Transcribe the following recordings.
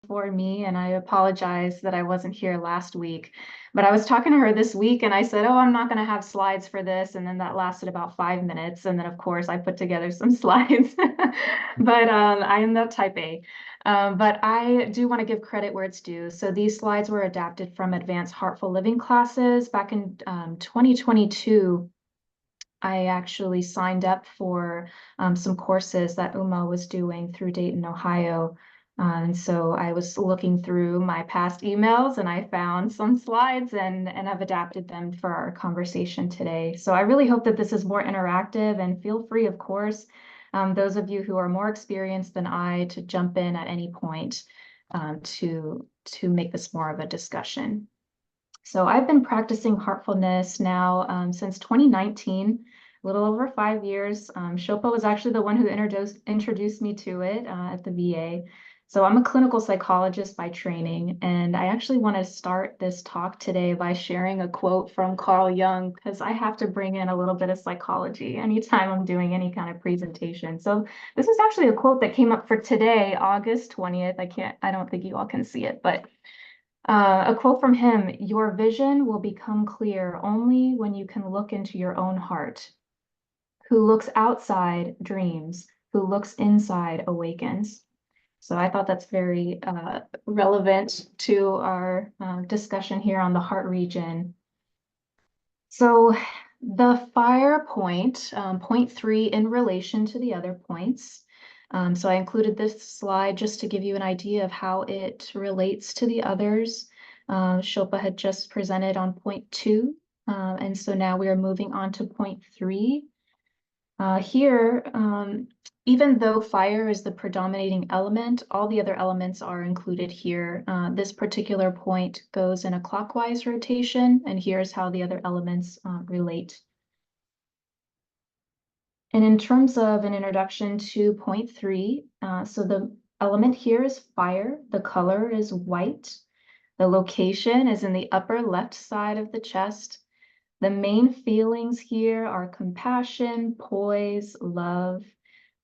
for me, and I apologize that I wasn't here last week. But I was talking to her this week and I said, oh, I'm not going to have slides for this. And then that lasted about 5 minutes. And then, of course, I put together some slides. But I am the type A. But I do want to give credit where it's due. So these slides were adapted from advanced Heartful Living classes back in 2022. I actually signed up for some courses that Uma was doing through Dayton, Ohio. And so I was looking through my past emails and I found some slides and I've adapted them for our conversation today. So I really hope that this is more interactive, and feel free, of course, those of you who are more experienced than I, to jump in at any point to make this more of a discussion. So I've been practicing heartfulness now since 2019, a little over 5 years. Shilpa was actually the one who introduced me to it at the VA. So I'm a clinical psychologist by training, and I actually want to start this talk today by sharing a quote from Carl Jung, because I have to bring in a little bit of psychology anytime I'm doing any kind of presentation. So this is actually a quote that came up for today, August 20th. I don't think you all can see it, but a quote from him: "Your vision will become clear only when you can look into your own heart. Who looks outside dreams, who looks inside awakens." So I thought that's very relevant to our discussion here on the heart region. So the fire point, point 3, in relation to the other points. So I included this slide just to give you an idea of how it relates to the others. Shilpa had just presented on point 2, and so now we are moving on to point 3. Here, even though fire is the predominating element, all the other elements are included here. This particular point goes in a clockwise rotation, and here's how the other elements relate. And in terms of an introduction to point 3, so the element here is fire. The color is white. The location is in the upper left side of the chest. The main feelings here are compassion, poise, love,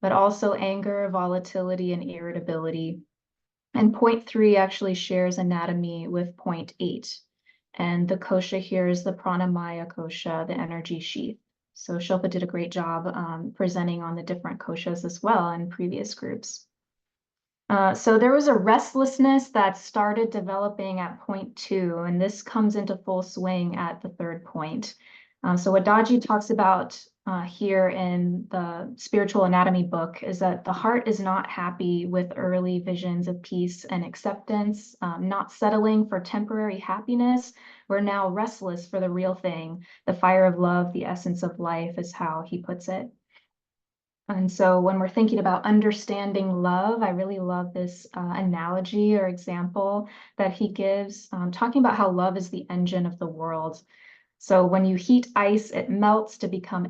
but also anger, volatility, and irritability. And point 3 actually shares anatomy with point 8. And the kosha here is the pranamaya kosha, the energy sheath. So Shilpa did a great job presenting on the different koshas as well in previous groups. So there was a restlessness that started developing at point 2, and this comes into full swing at the third point. So what Daji talks about here in the Spiritual Anatomy book is that the heart is not happy with early visions of peace and acceptance, not settling for temporary happiness. We're now restless for the real thing. The fire of love, the essence of life, is how he puts it. And so when we're thinking about understanding love, I really love this analogy or example that he gives, talking about how love is the engine of the world. So when you heat ice, it melts to become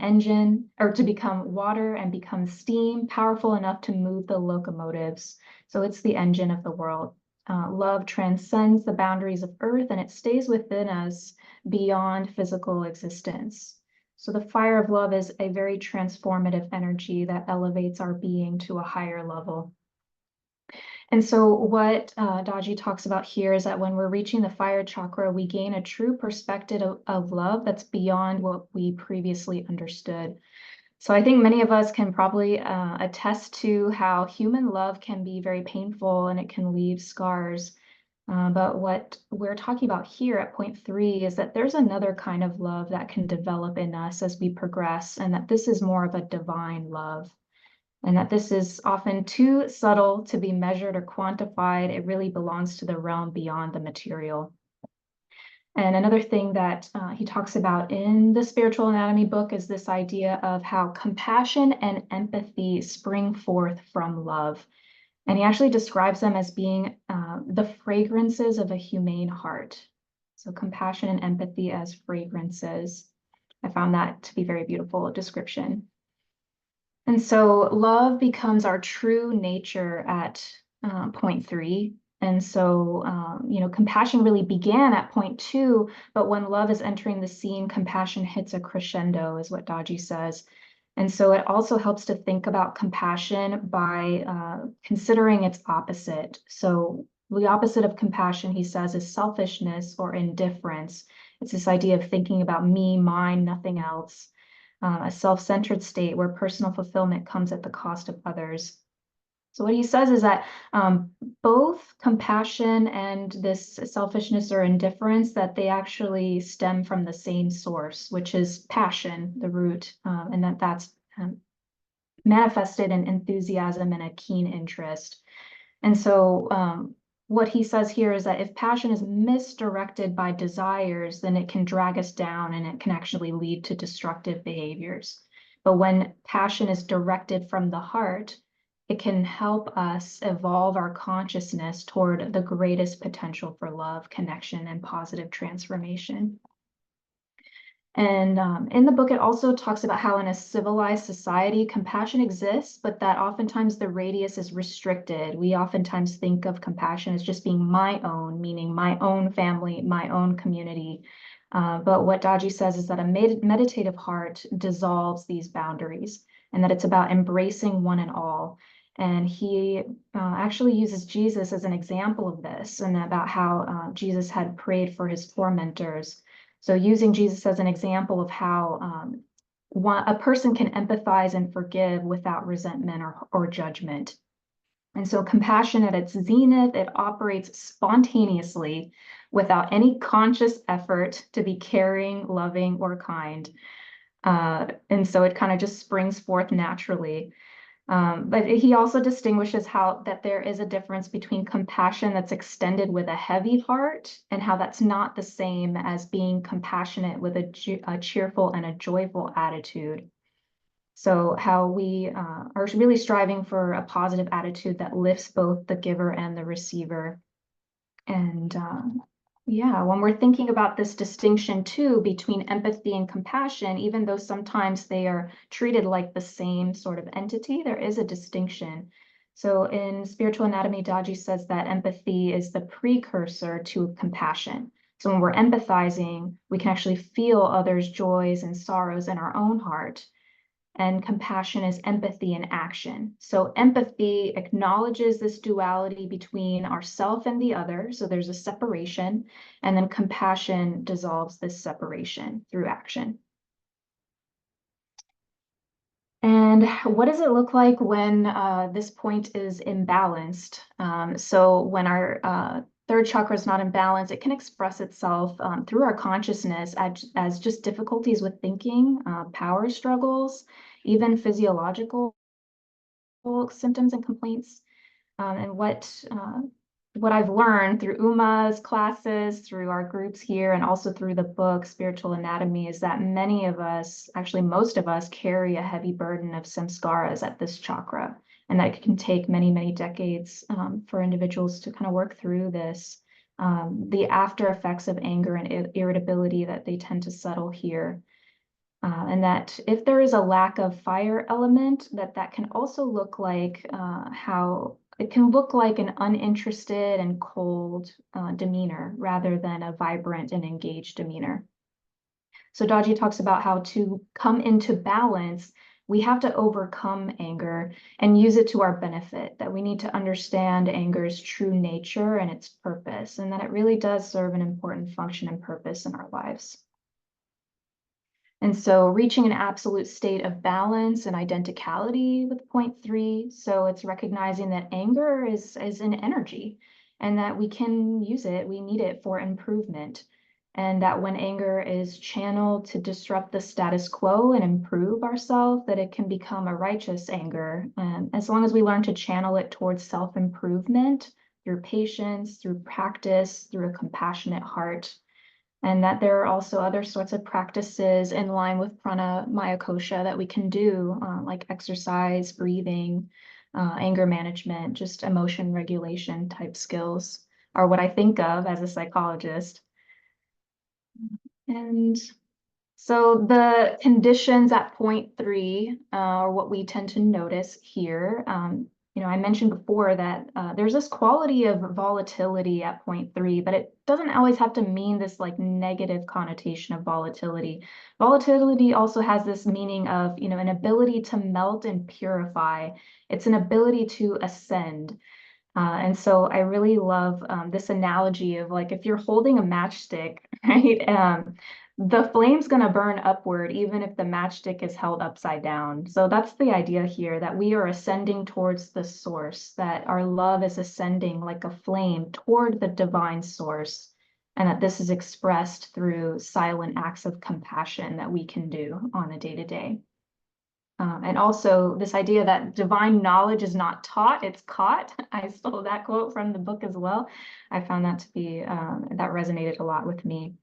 water and become steam, powerful enough to move the locomotives. So it's the engine of the world. Love transcends the boundaries of earth, and it stays within us beyond physical existence. So the fire of love is a very transformative energy that elevates our being to a higher level. And so what Daji talks about here is that when we're reaching the fire chakra, we gain a true perspective of love that's beyond what we previously understood. So I think many of us can probably attest to how human love can be very painful and it can leave scars. But what we're talking about here at point 3 is that there's another kind of love that can develop in us as we progress, and that this is more of a divine love, and that this is often too subtle to be measured or quantified. It really belongs to the realm beyond the material. And another thing that he talks about in the Spiritual Anatomy book is this idea of how compassion and empathy spring forth from love. And he actually describes them as being the fragrances of a humane heart. So compassion and empathy as fragrances. I found that to be a very beautiful description. And so love becomes our true nature at point 3. And so, compassion really began at point 2, but when love is entering the scene, compassion hits a crescendo, is what Daji says. And so it also helps to think about compassion by considering its opposite. So The opposite of compassion, he says, is selfishness or indifference. It's this idea of thinking about me, mine, nothing else. A self-centered state where personal fulfillment comes at the cost of others. So what he says is that both compassion and this selfishness or indifference, that they actually stem from the same source, which is passion, the root, and that's manifested in enthusiasm and a keen interest. And so what he says here is that if passion is misdirected by desires, then it can drag us down and it can actually lead to destructive behaviors. But when passion is directed from the heart, it can help us evolve our consciousness toward the greatest potential for love, connection, and positive transformation. And in the book, it also talks about how in a civilized society, compassion exists, but that oftentimes the radius is restricted. We oftentimes think of compassion as just being my own, meaning my own family, my own community. But what Daji says is that a meditative heart dissolves these boundaries, and that it's about embracing one and all. And he actually uses Jesus as an example of this, and about how Jesus had prayed for his tormentors. So using Jesus as an example of how a person can empathize and forgive without resentment or judgment. And so compassion at its zenith, it operates spontaneously without any conscious effort to be caring, loving, or kind. And so it kind of just springs forth naturally. But he also distinguishes how that there is a difference between compassion that's extended with a heavy heart and how that's not the same as being compassionate with a cheerful and a joyful attitude. So how we are really striving for a positive attitude that lifts both the giver and the receiver. And yeah, when we're thinking about this distinction too between empathy and compassion, even though sometimes they are treated like the same sort of entity, there is a distinction. So in Spiritual Anatomy, Daji says that empathy is the precursor to compassion. So when we're empathizing, we can actually feel others' joys and sorrows in our own heart. And compassion is empathy in action. So empathy acknowledges this duality between ourself and the other. So there's a separation, and then compassion dissolves this separation through action. And what does it look like when this point is imbalanced? So when our third chakra is not in balance, it can express itself through our consciousness as just difficulties with thinking, power struggles, even physiological symptoms and complaints. And what I've learned through Uma's classes, through our groups here, and also through the book Spiritual Anatomy, is that many of us, actually most of us, carry a heavy burden of samskaras at this chakra, and that it can take many, many decades for individuals to kind of work through this. The after effects of anger and irritability that they tend to settle here. And that if there is a lack of fire element, that can also look like how it can look like an uninterested and cold demeanor rather than a vibrant and engaged demeanor. So Daji talks about how to come into balance, we have to overcome anger and use it to our benefit, that we need to understand anger's true nature and its purpose, and that it really does serve an important function and purpose in our lives. And so reaching an absolute state of balance and identicality with point 3. So it's recognizing that anger is an energy and that we can use it, we need it for improvement. And that when anger is channeled to disrupt the status quo and improve ourselves, that it can become a righteous anger. As long as we learn to channel it towards self-improvement through patience, through practice, through a compassionate heart. And that there are also other sorts of practices in line with prana maya kosha that we can do, like exercise, breathing, anger management, just emotion regulation type skills are what I think of as a psychologist. And so the conditions at point 3 are what we tend to notice here. I mentioned before that there's this quality of volatility at point 3, but it doesn't always have to mean this like negative connotation of volatility. Volatility also has this meaning of, an ability to melt and purify. It's an ability to ascend. And so I really love this analogy of like if you're holding a matchstick, right? The flame's going to burn upward even if the matchstick is held upside down. So that's the idea here, that we are ascending towards the source, that our love is ascending like a flame toward the divine source, and that this is expressed through silent acts of compassion that we can do on a day-to-day. And also this idea that divine knowledge is not taught, it's caught. I stole that quote from the book as well. I found that to be, that resonated a lot with me.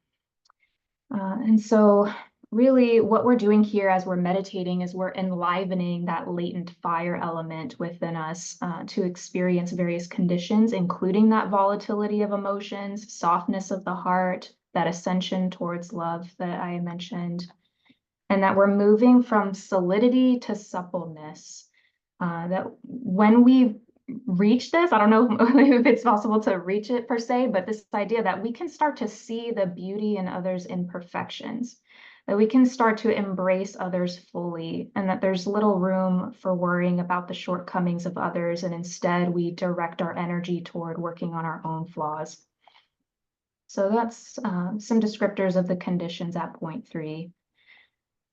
And so really what we're doing here as we're meditating is we're enlivening that latent fire element within us to experience various conditions, including that volatility of emotions, softness of the heart, that ascension towards love that I mentioned, and that we're moving from solidity to suppleness. That when we reach this, I don't know if it's possible to reach it per se, but this idea that we can start to see the beauty in others' imperfections, that we can start to embrace others fully, and that there's little room for worrying about the shortcomings of others, and instead we direct our energy toward working on our own flaws. So that's some descriptors of the conditions at point 3.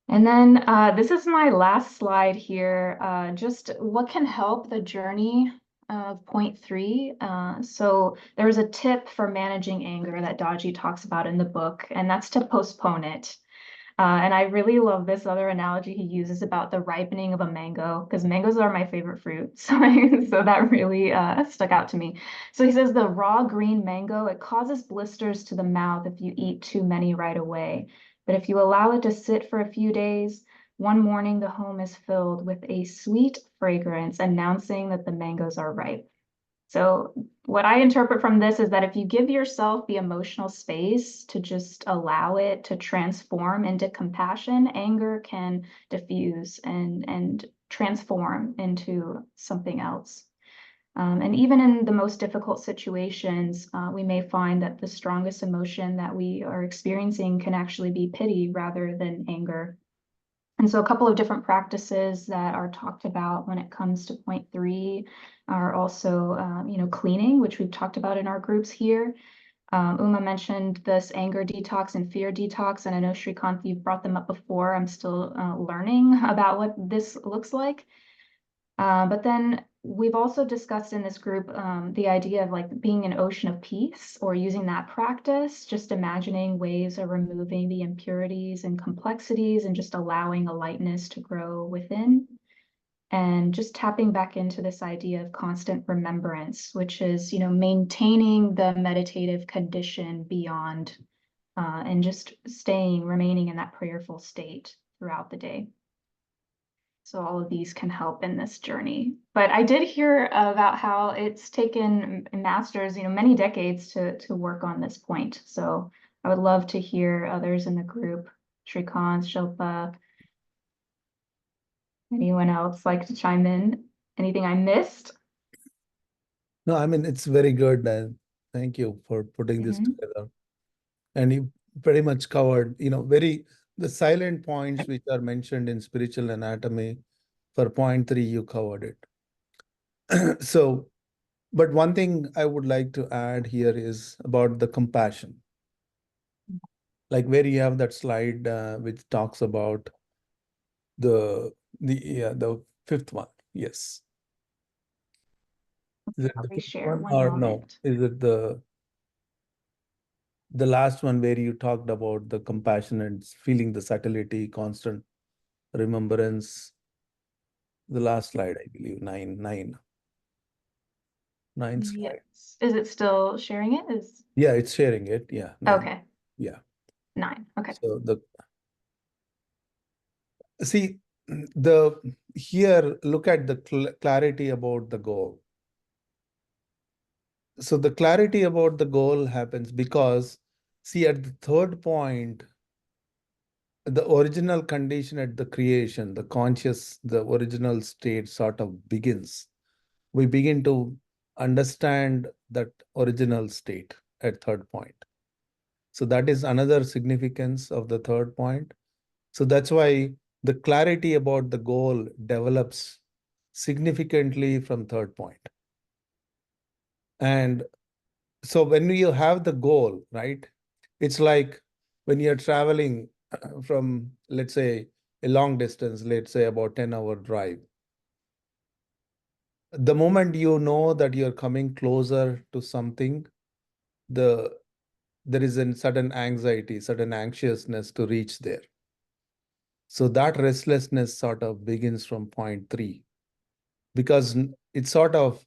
And then this is my last slide here, just what can help the journey of point 3. So there's a tip for managing anger that Daji talks about in the book, and that's to postpone it. And I really love this other analogy he uses about the ripening of a mango, because mangoes are my favorite fruit. So, so that really stuck out to me. So he says the raw green mango, it causes blisters to the mouth if you eat too many right away. But if you allow it to sit for a few days, one morning the home is filled with a sweet fragrance announcing that the mangoes are ripe. So what I interpret from this is that if you give yourself the emotional space to just allow it to transform into compassion, anger can diffuse and transform into something else. And even in the most difficult situations, we may find that the strongest emotion that we are experiencing can actually be pity rather than anger. And so a couple of different practices that are talked about when it comes to point 3 are also, cleaning, which we've talked about in our groups here. Uma mentioned this anger detox and fear detox, and I know Shrikant, you've brought them up before. I'm still learning about what this looks like. But then we've also discussed in this group the idea of like being an ocean of peace, or using that practice, just imagining ways of removing the impurities and complexities and just allowing a lightness to grow within. And just tapping back into this idea of constant remembrance, which is, maintaining the meditative condition beyond and just remaining in that prayerful state throughout the day. So all of these can help in this journey. But I did hear about how it's taken masters, many decades to work on this point. So I would love to hear others in the group, Shrikant, Shilpa, anyone else like to chime in? Anything I missed? No, I mean, it's very good. And thank you for putting this together. And you pretty much covered, the silent points which are mentioned in spiritual anatomy. For point 3, you covered it. So, but one thing I would like to add here is about the compassion. Like where you have that slide which talks about the fifth one. Yes. Is it the fifth Share one one or no? moment. Is it the last one where you talked about the compassion and feeling the subtlety, constant remembrance? The last slide, I believe, nine slide. Yes. Is it still sharing it? Yeah, it's sharing it. Yeah, 9. Okay. Yeah. 9. Okay. So here look at the clarity about the goal. So the clarity about the goal happens because, see, at the third point, the original condition at the creation, the original state sort of begins. We begin to understand that original state at third point. So that is another significance of the third point. So that's why the clarity about the goal develops significantly from third point. And so when you have the goal, right, it's like when you're traveling from, let's say, a long distance, let's say about 10-hour drive. The moment you know that you're coming closer to something, there is a sudden anxiety, sudden anxiousness to reach there. So that restlessness sort of begins from point 3 because it's sort of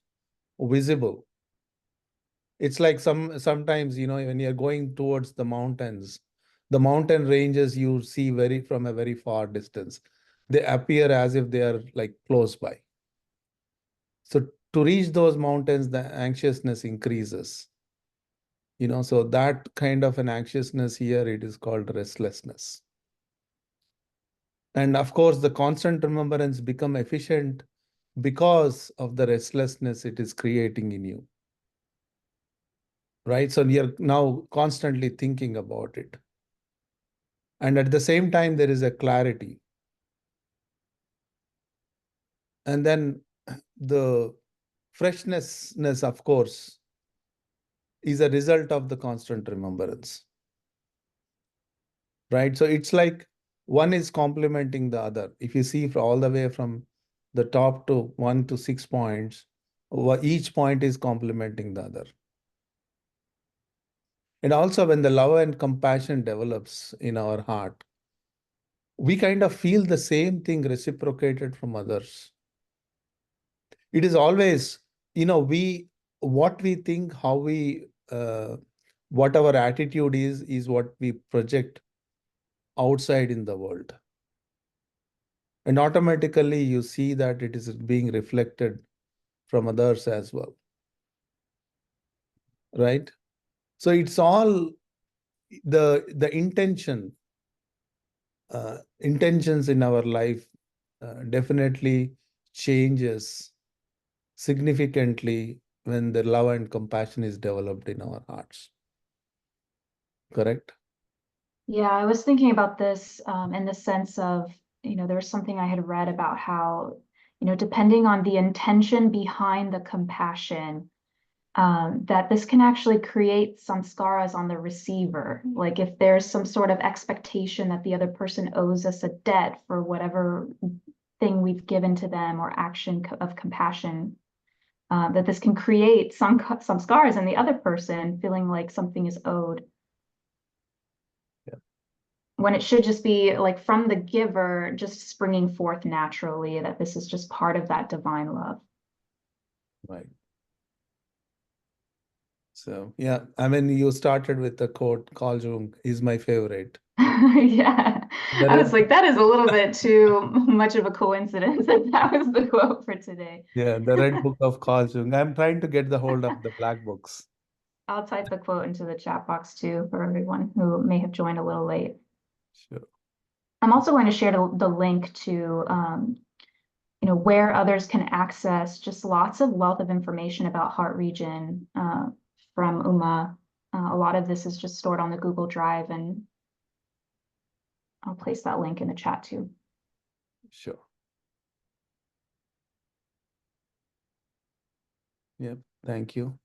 visible. It's like sometimes, when you're going towards the mountains, the mountain ranges you see from a very far distance. They appear as if they are like close by. So to reach those mountains, the anxiousness increases. So that kind of an anxiousness here, it is called restlessness. And of course, the constant remembrance become efficient because of the restlessness it is creating in you. Right? So you're now constantly thinking about it. And at the same time, there is a clarity. And then the freshness, of course, is a result of the constant remembrance. Right? So it's like one is complementing the other. If you see all the way from the top to 1 to 6 points, each point is complementing the other. And also when the love and compassion develops in our heart, we kind of feel the same thing reciprocated from others. It is always, what we think, what our attitude is what we project outside in the world. And automatically you see that it is being reflected from others as well. Right? So it's all the intentions in our life definitely changes significantly when the love and compassion is developed in our hearts. Correct? Yeah, I was thinking about this in the sense of, there was something I had read about how, depending on the intention behind the compassion, that this can actually create samskaras on the receiver. Like if there's some sort of expectation that the other person owes us a debt for whatever thing we've given to them or action of compassion, that this can create some scars in the other person feeling like something is owed. Yeah. When it should just be like from the giver, just springing forth naturally, that this is just part of that divine love. Right. So, yeah, I mean, you started with the quote, Carl Jung is my favorite. Yeah, I was like, that is a little bit too much of a coincidence that was the quote for today. Yeah, the Red Book of Carl Jung. I'm trying to get the hold of the black books. I'll type the quote into the chat box too for everyone who may have joined a little late. Sure. I'm also going to share the link to where others can access just lots of wealth of information about heart region from Uma. A lot of this is just stored on the Google Drive, and I'll place that link in the chat too. Sure. Yep. Thank you.